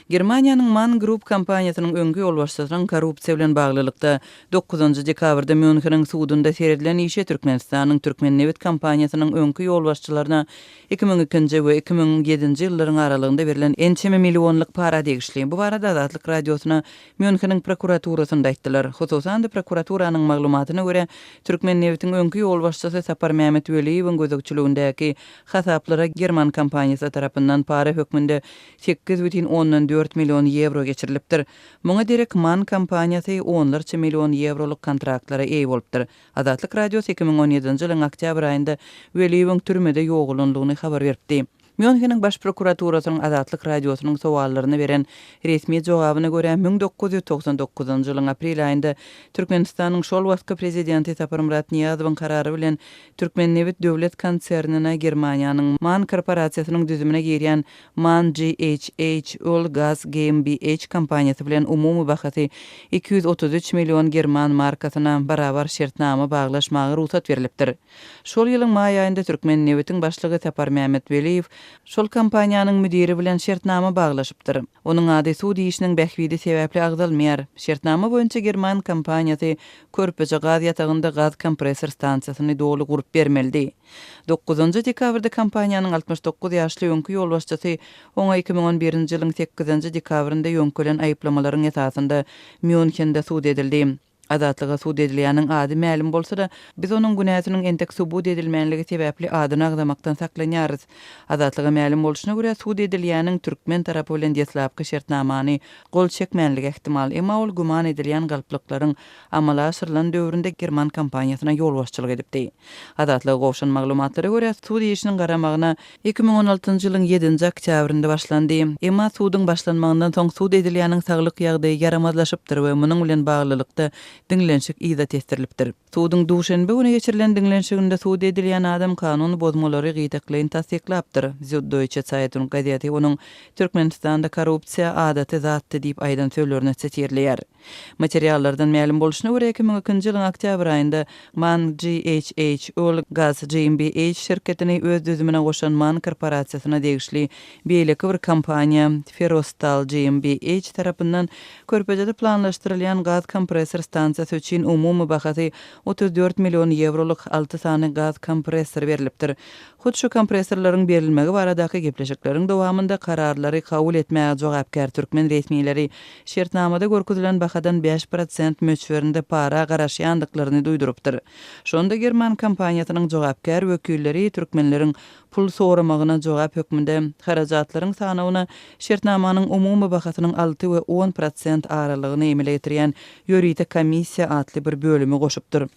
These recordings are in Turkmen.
Germaniýanyň MAN Group kompaniýasynyň öňkü ýolbaşçylaryň korrupsiýa bilen baglylykda 9-njy dekabrda Müncheniň sudunda serilen işe Türkmenistanyň Türkmennewit kompaniýasynyň öňkü ýolbaşçylaryna 2002-nji we 2007-nji ýyllaryň aralygynda berilen ençeme millionlyk para degişli. Bu barada Azatlyk radiosyna Müncheniň prokuraturasynda aýtdylar. Hususan da prokuraturanyň maglumatyna görä Türkmennewitiň öňkü ýolbaşçysy Sapar Mehmet Weliýewiň gözegçiligindäki hasaplara German kompaniýasy tarapyndan para hökmünde 8,4 milyon euro geçirilipdir. Muňa derek MAN kompaniýasy onlarça milyon euroluk kontraktlara eýe bolupdyr. Azatlyk radiosu 2017-nji ýylyň oktyabr aýynda Weliýewiň türmede ýoğulanlygyny habar berdi. Müncheniň baş prokuraturasynyň Azatlyk radiosynyň sowallaryna beren resmi jogabyna görä 1999-njy ýylyň aprel aýynda Türkmenistanyň şol wagtky prezidenti Sapar Murat Niýazowyň karary bilen Türkmennewit döwlet konsernine Germaniýanyň MAN korporasiýasynyň düzümine girýän MAN GmbH Öl Gaz GmbH kompaniýasy bilen umumy bahasy 233 milyon german markasyna barabar şertnama baglaşmagy ruhsat berilipdir. Şol ýylyň maý aýynda Türkmennewitiň başlygy Sapar Mehmet Weliýew şol kompaniýanyň müdiri bilen şertnama baglaşypdyr. Onuň ady suw diýişiniň bähbidi sebäpli agdalmaýar. Şertnama boýunça German kompaniýasy Körpüje gaz ýatagynda gaz kompressor stansiýasyny dogly gurup bermeldi. 9-njy dekabrda kompaniýanyň 69 ýaşly öňkü ýolbaşçysy oňa 2011-nji ýylyň 8-nji dekabrynda ýönkelen aýplamalaryň esasynda Münchende sud edildi. Azatlyga sud edilýäniň ady ma'lum bolsa da biz onuň günäsiniň entek subut edilmänligi sebäpli adyny agdamakdan saklanýarys. Azatlyga ma'lum bolşyna görä sud edilýäniň türkmen tarapy bilen deslapky şertnamany gol çekmänligi ihtimal, emma ol guman edilýän galplyklaryň amala aşyrylan döwründe German kompaniýasyna ýolbaşçylyk edipdi. Azatlyga gowşan maglumatlary görä sud işiniň garamagyna 2016-njy ýylyň 7-nji oktýabrynda başlandy. Emma sudyň başlanmagyndan soň sud edilýäniň saglyk ýagdaýy yaramazlaşypdyr we munyň bilen baglylykda dinlenşik izat etdirilipdir. Sudyň duşenbe güni geçirilen dinlenşiginde sud edilýän adam kanuny bozmalary gyýdaklaryny tasdiklapdyr. Deutsche Zeitung gazeti onuň Türkmenistanda korrupsiýa adaty zatdy diýip aýdan söýlerini setirleýär. Materiallardan ma'lum bolşyna görä 2002-nji ýylyň oktyabr aýynda MAN GmbH Öl Gaz GmbH şirketini öz düzümine goşan MAN korporasiýasyna degişli beýleki bir kompaniýa Ferrostal GmbH tarapyndan Körpejede planlaşdyrylýan gaz kompressor stansiýasy üçin umumy bahasy 34 milyon euroluk 6 sany gaz kompressor berilipdir. Hut şu kompressorlaryň berilmegi baradaky gepleşikleriň dowamında kararlary kabul etmäge jogapkar türkmen resmiýetleri şertnamada görkezilen bahadan 5% möçberinde para garaşýandyklaryny duýdurupdyr. Şonda German kompaniýasynyň jogapkar wekilleri türkmenleriň pul soramagyna jogap hökmünde harajatlaryň sanawyna şertnamanyň umumy bahasynyň 6 we 10% aralygyny emile getirýän ýöriýte komissiýa atly bir bölümi goşupdyr.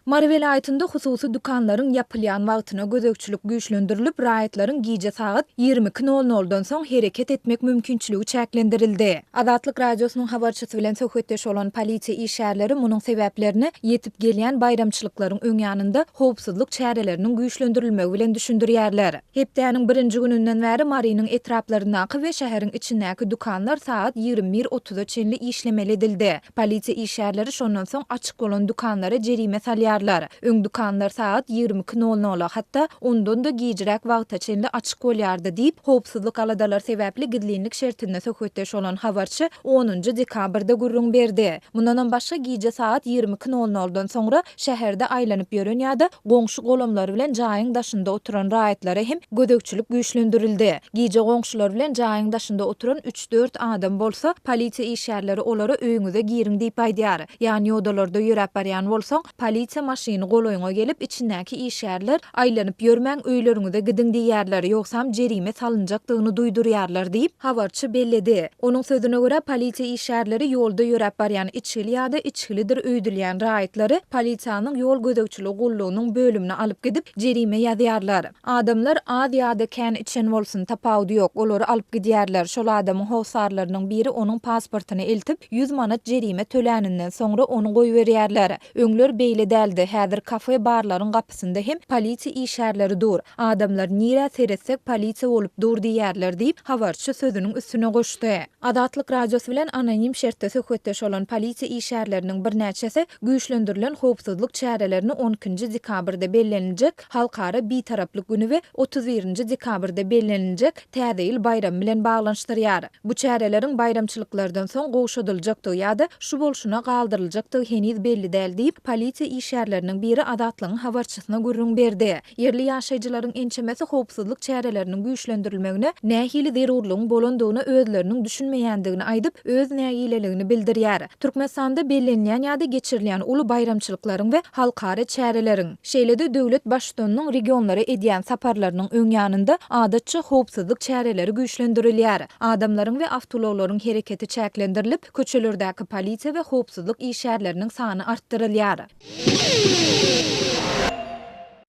Marvel aýtynda hususy dukanlaryň ýapylýan wagtyna gözegçilik güýçlendirilip, raýatlaryň giýje saat 20:00-dan soň hereket etmek mümkinçiligi çäklendirildi. Azatlyk radiosynyň habarçysy bilen söhbetdeş bolan polisiýa işgärleri munyň sebäplerini ýetip gelýän bayramçylyklaryň öňýanynda howpsuzlyk çäreleriniň güýçlendirilmegi bilen düşündirýärler. Hepdäniň birinji gününden bäri Marynyň etraplarynaky we şäheriň içindäki dukanlar saat 21:30-a çenli işlemeli edildi. Polisiýa işgärleri şondan soň açyk bolan dukanlara jerime salýar. Öň dukanlar saat 20:00 hatda ondan da giýjirek wagta çenli açyk bolýardy diýip howpsuzlyk aladalar sebäpli gidlinlik şertine söhbetdeş bolan habarçy 10-njy dekabrda gurrun berdi. Mundan başga giýje saat 20:00-dan soňra şäherde aýlanyp ýören ýa-da goňşy golamlar bilen jaýyň daşynda oturan raýatlara hem gözegçilik güýçlendirildi. Giýje goňşular bilen jaýyň daşynda oturan 3-4 adam bolsa, polisiýa işgärleri olara öýüňize girin diýip aýdýar. Ýani odalarda ýörep barýan bolsaň, polisiýa maşyny goloýuňa gelip içindäki işgärler aýlanyp ýörmäň öýleriňize gidin diýýärler, ýoksam jerime salynjakdygyny duýdurýarlar diýip habarçy belledi. Onuň sözüne görä polisiýa işgärleri ýolda ýörep barýan içkili ýa-da içkilidir öýdülýän raýatlary polisiýanyň ýol gözegçiligi gullugynyň bölümine alyp gidip jerime ýazýarlar. Adamlar az ýa-da kän içen bolsun tapawdy ýok, olary alyp gidýärler. Şol adamyň howsarlarynyň biri onuň pasportyny eltip 100 manat jerime töläninden soňra onu goýberýärler. Öňler beýle däl edildi. Häzir kafe barlaryň gapysynda hem polisiýa işärleri dur. Adamlar nire seretsek polisiýa bolup dur diýerler diýip habarçy sözüniň üstüne goşdy. Adatlyk radiosu bilen anonim şertde söhbetdeş olan polisiýa işärleriniň birnäçesi güýçlendirilen howpsuzlyk çärelerini 12-nji dekabrda bellenijek halkara bitaraplyk güni we 31-nji dekabrda bellenijek täze ýyl bayram bilen baglanşdyrýar. Bu çäreleriň bayramçylyklardan soň gowşadyljakdygy ýa-da şu bolşuna galdyryljakdygy heniz belli däl diýip polisiýa işärleriniň biri adatlygyň habarçysyna gürrüň berdi. Yerli ýaşaýjylaryň ençemesi howpsuzlyk çäreleriniň güýçlendirilmegine nähili zerurlygyň bolandygyna özleriniň düşünmeýändigini aýdyp öz nägileligini bildirýär. Türkmenistanda bellenýän ýa-da geçirilýän uly bayramçylyklaryň we halkara çäreleriň şeýlede döwlet başçysynyň regionlara edýän saparlarynyň öňýanynda adatça howpsuzlyk çäreleri güýçlendirilýär. Adamlaryň we awtolawlaryň hereketi çäklendirilip, köçelerdäki polisiýa we howpsuzlyk işärleriniň sany artdyrylýar.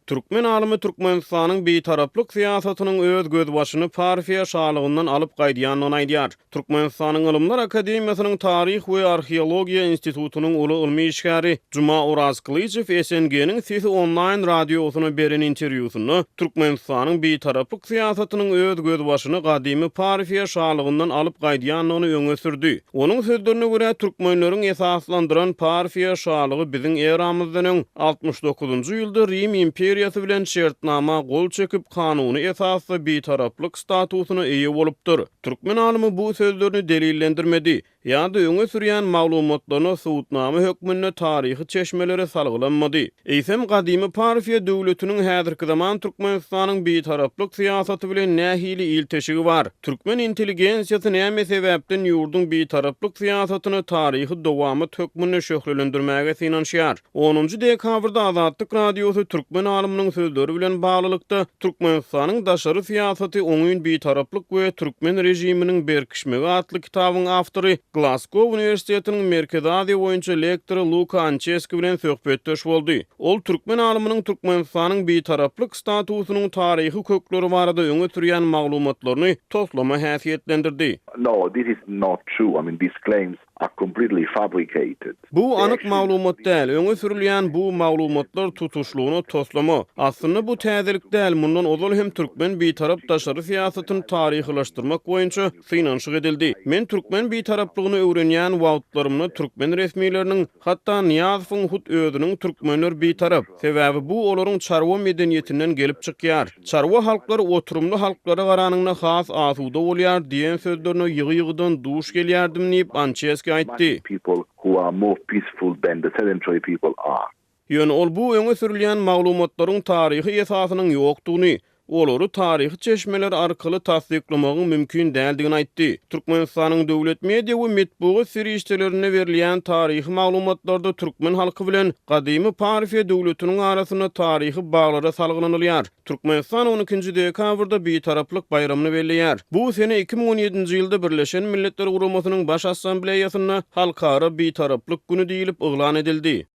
Türkmen alymy Türkmenistanyň beýtaraplyk siýasatynyň öz gözbaşyny partiýa şalygyndan alyp gaýdýanyny aýdýar. Türkmenistanyň Ilymlar Akademiýasynyň Taryh we Arheologiýa institutunyň uly ilmi işgäri Juma Urazklyjew SNG-niň Sesi online radiosyna beren interwýusyny Türkmenistanyň beýtaraplyk siýasatynyň öz gözbaşyny gadymy partiýa şalygyndan alyp gaýdýanyny öňe sürdi. Onuň sözlerine görä türkmenleriň esaslandyran partiýa şalygy biziň eramyzdan 69-njy ýylda Rim imperiyasy bilen şertnama gol çekip kanuny esasy beýtaraplyk statusyna eýe bolupdyr. Türkmen alymy bu sözlerini delillendirmedi. Ýa-da öňe sürýän maglumatlaryny suwutnama hökmünde taryhy çeşmelere salgylanmady. Eýsem gadymy partiýa döwletiniň häzirki zaman Türkmenistanyň beýtaraplyk siýasaty bilen nähili ilteşigi bar. Türkmen intelligensiýasy näme sebäpden ýurdun beýtaraplyk siýasatyny taryhy dowamy hökmünde şöhrelendirmäge synanşýar. 10-njy dekabrda Azatlyk radiosy Türkmen alymynyň sözleri bilen baglylykda Türkmenistanyň daşary siýasaty oňyn beýtaraplyk we Türkmen rejiminiň berkişmegi atly kitabyň awtory Glasgow Üniversitetiniň Merkezi Aziýa boýunça lektory Luka Ancheski bilen söhbetdeş boldy. Ol Türkmen alymynyň Türkmenistanyň beýtaraplyk statusynyň taryhy kökleri barada öňe sürýän maglumatlaryny toplama häsiýetlendirdi. No, this is not true. I mean, these claims are completely fabricated. Bu anyk maglumat däl, öňe sürilýän bu maglumatlar tutuşlugyny toslama. Aslynda bu täzelik däl, mundan ozal hem Türkmen beýtarap daşary siýasatyny taryhlaşdyrmak boýunça synanşyk edildi. Men Türkmen beýtaraplygyny öwrenýän wagtlarymda Türkmen resmiýetleriniň, hatda Niýazowyň hut özüniň türkmenler beýtarap. Sebäbi bu olaryň çarwa medeniýetinden gelip çykýar. Çarwa halklary oturumly halklara garanyňda has asuda bolýar diýen sözlerini ýygy-ýygydan duş gelýärdim diýip Ancheski aýtdy. People who are more peaceful than the sedentary people are. Ýöne ol bu öňe sürilýän maglumatlaryň taryhy esasynyň ýokdugyny, olary taryhy çeşmeler arkaly tasdiklamagyň mümkin däldigini aýtdy. Türkmenistanyň döwlet media we medeniýet serişçilerine berilýän taryhy maglumatlarda türkmen halky bilen gadymy partiýa döwletiniň arasyna taryhy baglara salgynanylýar. Türkmenistan 12-nji dekabrda beýtaraplyk bayramyny belleýär. Bu sene 2017-nji ýylda Birleşen Milletler Guramasynyň baş assambleýasyna halkara beýtaraplyk güni diýilip oglan edildi.